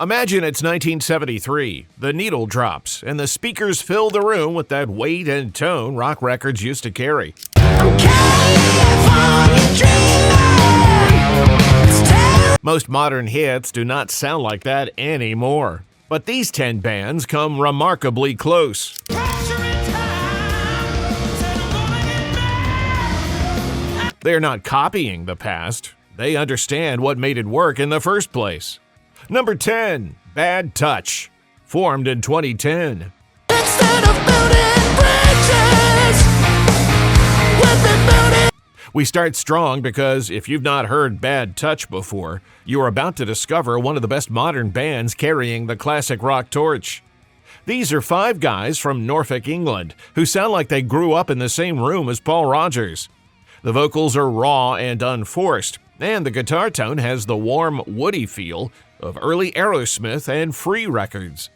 Imagine it's 1973, the needle drops, and the speakers fill the room with that weight and tone rock records used to carry. Most modern hits do not sound like that anymore, but these 10 bands come remarkably close. They're not copying the past, they understand what made it work in the first place. Number 10, Bad Touch, formed in 2010. We start strong because if you've not heard Bad Touch before, you are about to discover one of the best modern bands carrying the classic rock torch. These are 5 guys from Norfolk, England, who sound like they grew up in the same room as Paul Rodgers. The vocals are raw and unforced, and the guitar tone has the warm, woody feel of early Aerosmith and Free records.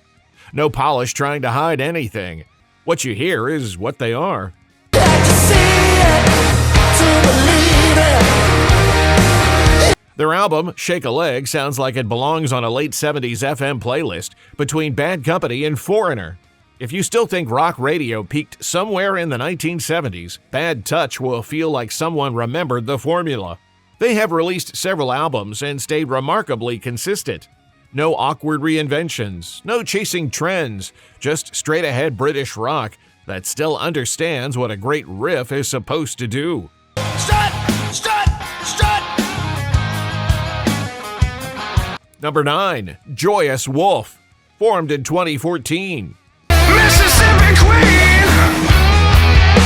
No polish trying to hide anything. What you hear is what they are. Their album, Shake a Leg, sounds like it belongs on a late 70s FM playlist between Bad Company and Foreigner. If you still think rock radio peaked somewhere in the 1970s, Bad Touch will feel like someone remembered the formula. They have released several albums and stayed remarkably consistent. No awkward reinventions, no chasing trends, just straight-ahead British rock that still understands what a great riff is supposed to do. Strut, strut, strut. Number 9, Joyous Wolf, formed in 2014. Mississippi Queen,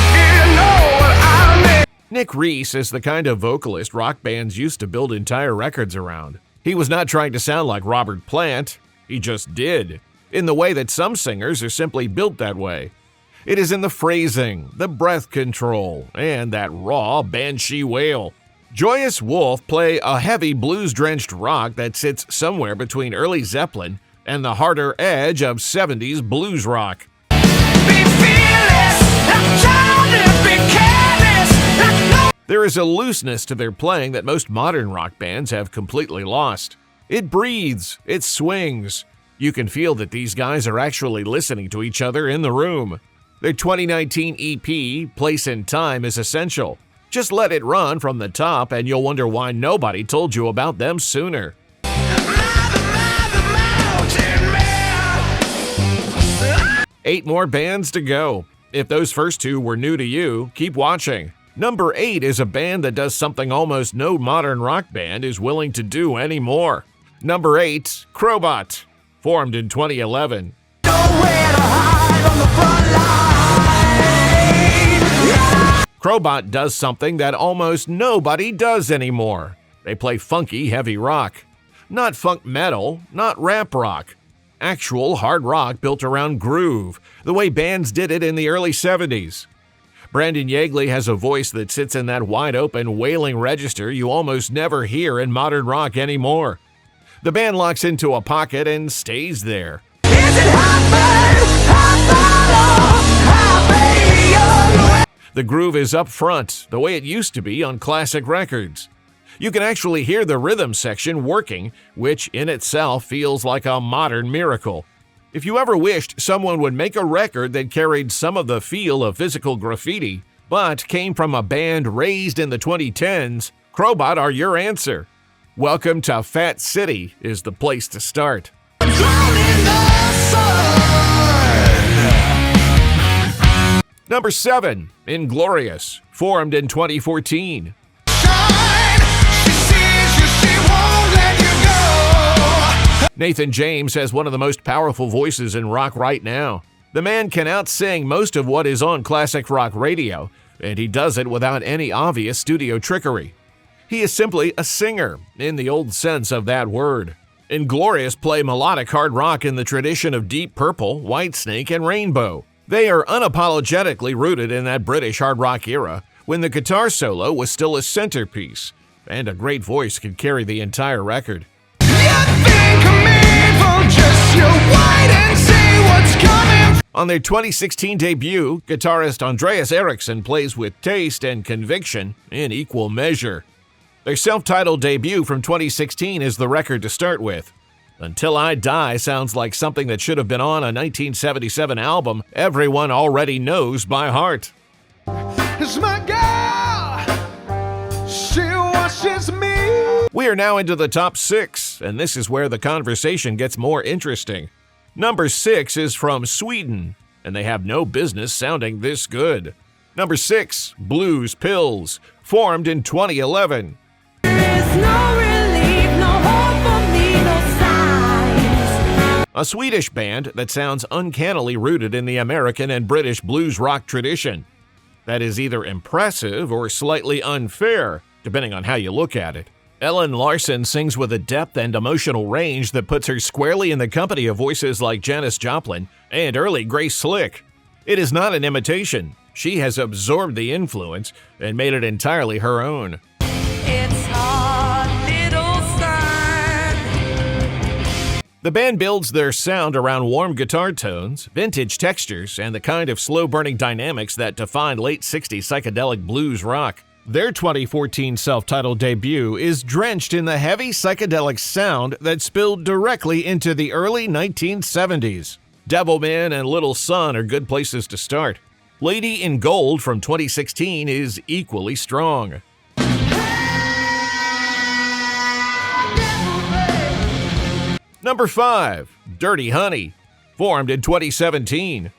you know what I mean. Nick Reese is the kind of vocalist rock bands used to build entire records around. He was not trying to sound like Robert Plant, he just did, in the way that some singers are simply built that way. It is in the phrasing, the breath control, and that raw banshee wail. Joyous Wolf play a heavy blues-drenched rock that sits somewhere between early Zeppelin and the harder edge of 70s blues rock. Be fearless, I'm trying to be careless. There is a looseness to their playing that most modern rock bands have completely lost. It breathes, it swings. You can feel that these guys are actually listening to each other in the room. Their 2019 EP, Place and Time, is essential. Just let it run from the top and you'll wonder why nobody told you about them sooner. 8 more bands to go. If those first 2 were new to you, keep watching. Number 8 is a band that does something almost no modern rock band is willing to do anymore. Number 8, Crobot, formed in 2011. Crobot does something that almost nobody does anymore. They play funky, heavy rock. Not funk metal, not rap rock. Actual hard rock built around groove, the way bands did it in the early 70s. Brandon Yeagley has a voice that sits in that wide-open, wailing register you almost never hear in modern rock anymore. The band locks into a pocket and stays there. The groove is up front, the way it used to be on classic records. You can actually hear the rhythm section working, which in itself feels like a modern miracle. If you ever wished someone would make a record that carried some of the feel of physical graffiti, but came from a band raised in the 2010s, Crobot are your answer. Welcome to Fat City is the place to start. Number 7, Inglorious, formed in 2014. Nathan James has one of the most powerful voices in rock right now. The man can out-sing most of what is on classic rock radio, and he does it without any obvious studio trickery. He is simply a singer, in the old sense of that word. Inglorious play melodic hard rock in the tradition of Deep Purple, Whitesnake, and Rainbow. They are unapologetically rooted in that British hard rock era, when the guitar solo was still a centerpiece, and a great voice could carry the entire record. On their 2016 debut, guitarist Andreas Eriksson plays with taste and conviction in equal measure. Their self-titled debut from 2016 is the record to start with. Until I Die sounds like something that should have been on a 1977 album everyone already knows by heart. It's my girl. She washes me. We are now into the top 6, and this is where the conversation gets more interesting. Number 6 is from Sweden, and they have no business sounding this good. Number 6, Blues Pills, formed in 2011. There's no relief, no hope for me, no signs. A Swedish band that sounds uncannily rooted in the American and British blues rock tradition. That is either impressive or slightly unfair, depending on how you look at it. Ellen Larson sings with a depth and emotional range that puts her squarely in the company of voices like Janis Joplin and early Grace Slick. It is not an imitation. She has absorbed the influence and made it entirely her own. It's hard, little sun. The band builds their sound around warm guitar tones, vintage textures, and the kind of slow-burning dynamics that defined late 60s psychedelic blues rock. Their 2014 self-titled debut is drenched in the heavy psychedelic sound that spilled directly into the early 1970s. Devilman and Little Sun are good places to start. Lady in Gold from 2016 is equally strong. Number 5, Dirty Honey, formed in 2017.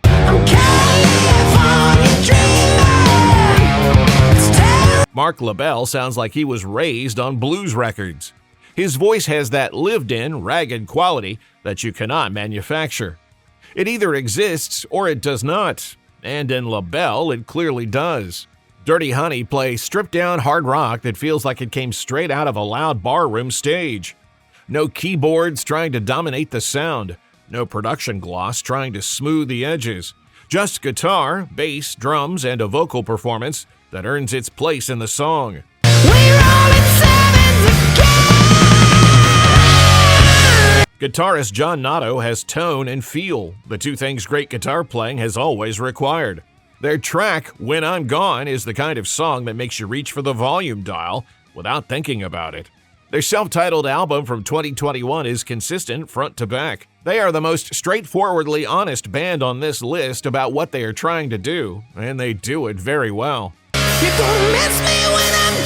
I'm California dreaming. Mark LaBelle sounds like he was raised on blues records. His voice has that lived-in, ragged quality that you cannot manufacture. It either exists or it does not, and in LaBelle it clearly does. Dirty Honey plays stripped-down hard rock that feels like it came straight out of a loud barroom stage. No keyboards trying to dominate the sound, no production gloss trying to smooth the edges. Just guitar, bass, drums, and a vocal performance that earns its place in the song. We're all in sevens again. Guitarist John Nato has tone and feel, the two things great guitar playing has always required. Their track, When I'm Gone, is the kind of song that makes you reach for the volume dial without thinking about it. Their self-titled album from 2021 is consistent front to back. They are the most straightforwardly honest band on this list about what they are trying to do, and they do it very well. You're gonna miss me when I'm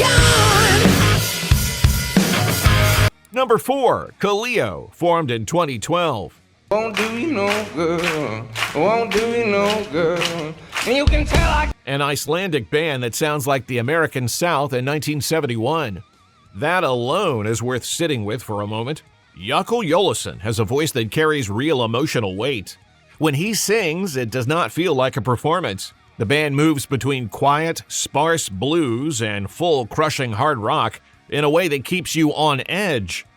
gone. Number 4, Kaleo, formed in 2012. Won't do you no good. Won't do you no good. And you can tell An Icelandic band that sounds like the American South in 1971. That alone is worth sitting with for a moment. Jökull Jólasson has a voice that carries real emotional weight. When he sings, it does not feel like a performance. The band moves between quiet, sparse blues and full, crushing hard rock in a way that keeps you on edge.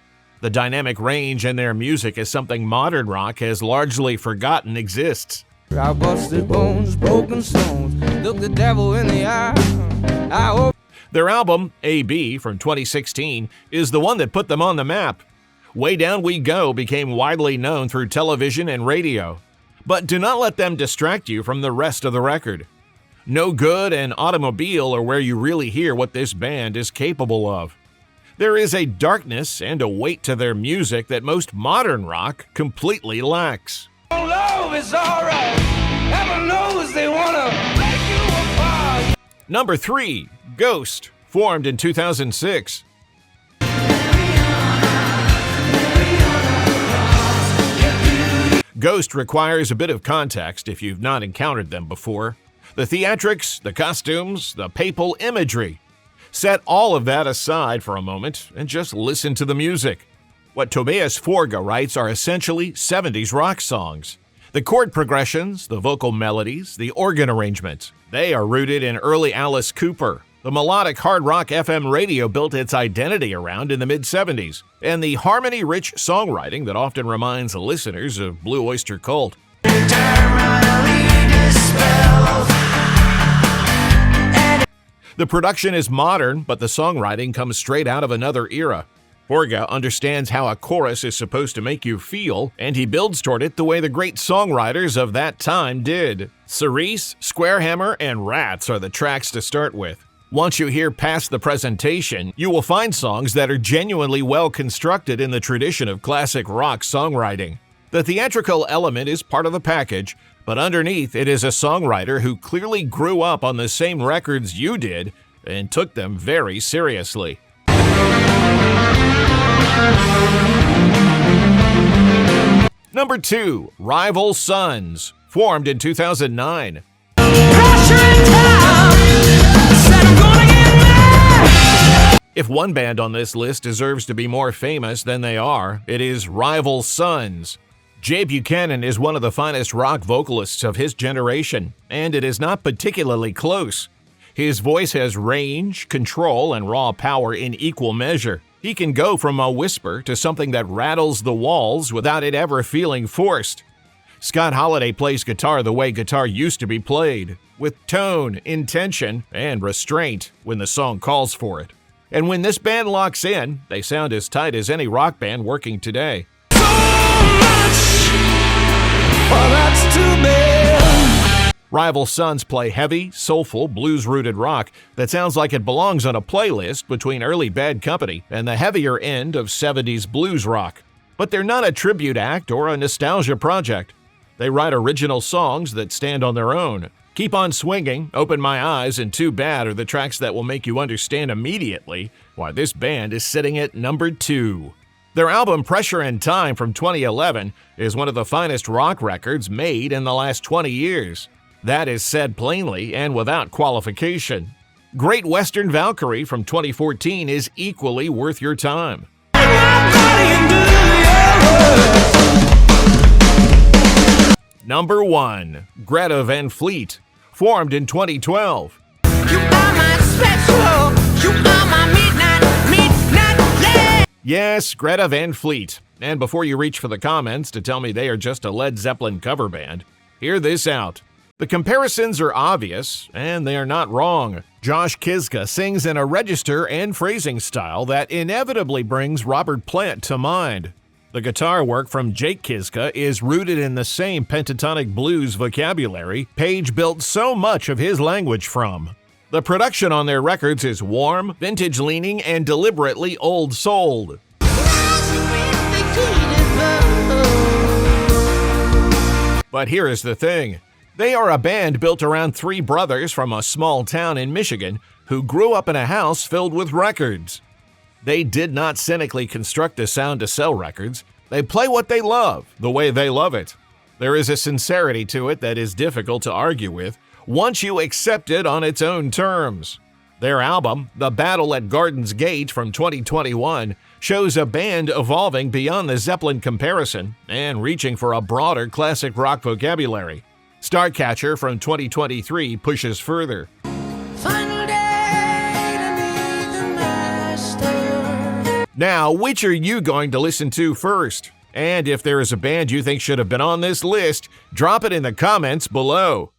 The dynamic range in their music is something modern rock has largely forgotten exists. I busted bones, broken stones, look the devil in the eye. I hope. Their album, A.B. from 2016, is the one that put them on the map. Way Down We Go became widely known through television and radio. But do not let them distract you from the rest of the record. No Good and Automobile are where you really hear what this band is capable of. There is a darkness and a weight to their music that most modern rock completely lacks. Love is alright. Heaven knows they wanna break you apart. Number 3, Ghost, formed in 2006. Ghost requires a bit of context if you've not encountered them before. The theatrics, the costumes, the papal imagery. Set all of that aside for a moment and just listen to the music. What Tobias Forge writes are essentially 70s rock songs. The chord progressions, the vocal melodies, the organ arrangements, they are rooted in early Alice Cooper, the melodic hard rock FM radio built its identity around in the mid-70s, and the harmony-rich songwriting that often reminds listeners of Blue Öyster Cult. The production is modern, but the songwriting comes straight out of another era. Forge understands how a chorus is supposed to make you feel, and he builds toward it the way the great songwriters of that time did. Cerise, Squarehammer, and Rats are the tracks to start with. Once you hear past the presentation, you will find songs that are genuinely well constructed in the tradition of classic rock songwriting. The theatrical element is part of the package, but underneath it is a songwriter who clearly grew up on the same records you did and took them very seriously. Number 2, Rival Sons, formed in 2009. If one band on this list deserves to be more famous than they are, it is Rival Sons. Jay Buchanan is one of the finest rock vocalists of his generation, and it is not particularly close. His voice has range, control, and raw power in equal measure. He can go from a whisper to something that rattles the walls without it ever feeling forced. Scott Holiday plays guitar the way guitar used to be played, with tone, intention, and restraint when the song calls for it. And when this band locks in, they sound as tight as any rock band working today. Rival Sons play heavy, soulful, blues-rooted rock that sounds like it belongs on a playlist between early Bad Company and the heavier end of 70s blues rock. But they're not a tribute act or a nostalgia project. They write original songs that stand on their own. Keep on Swinging, Open My Eyes, and Too Bad are the tracks that will make you understand immediately why this band is sitting at number 2. Their album Pressure and Time from 2011 is one of the finest rock records made in the last 20 years. That is said plainly and without qualification. Great Western Valkyrie from 2014 is equally worth your time. Number 1, Greta Van Fleet, formed in 2012. You are my special, you are my midnight, yeah. Yes, Greta Van Fleet. And before you reach for the comments to tell me they are just a Led Zeppelin cover band, hear this out. The comparisons are obvious, and they are not wrong. Josh Kiszka sings in a register and phrasing style that inevitably brings Robert Plant to mind. The guitar work from Jake Kiszka is rooted in the same pentatonic blues vocabulary Page built so much of his language from. The production on their records is warm, vintage-leaning, and deliberately old-souled. But here is the thing. They are a band built around 3 brothers from a small town in Michigan who grew up in a house filled with records. They did not cynically construct a sound to sell records. They play what they love, the way they love it. There is a sincerity to it that is difficult to argue with once you accept it on its own terms. Their album, The Battle at Garden's Gate from 2021, shows a band evolving beyond the Zeppelin comparison and reaching for a broader classic rock vocabulary. Starcatcher from 2023 pushes further. Now, which are you going to listen to first? And if there is a band you think should have been on this list, drop it in the comments below.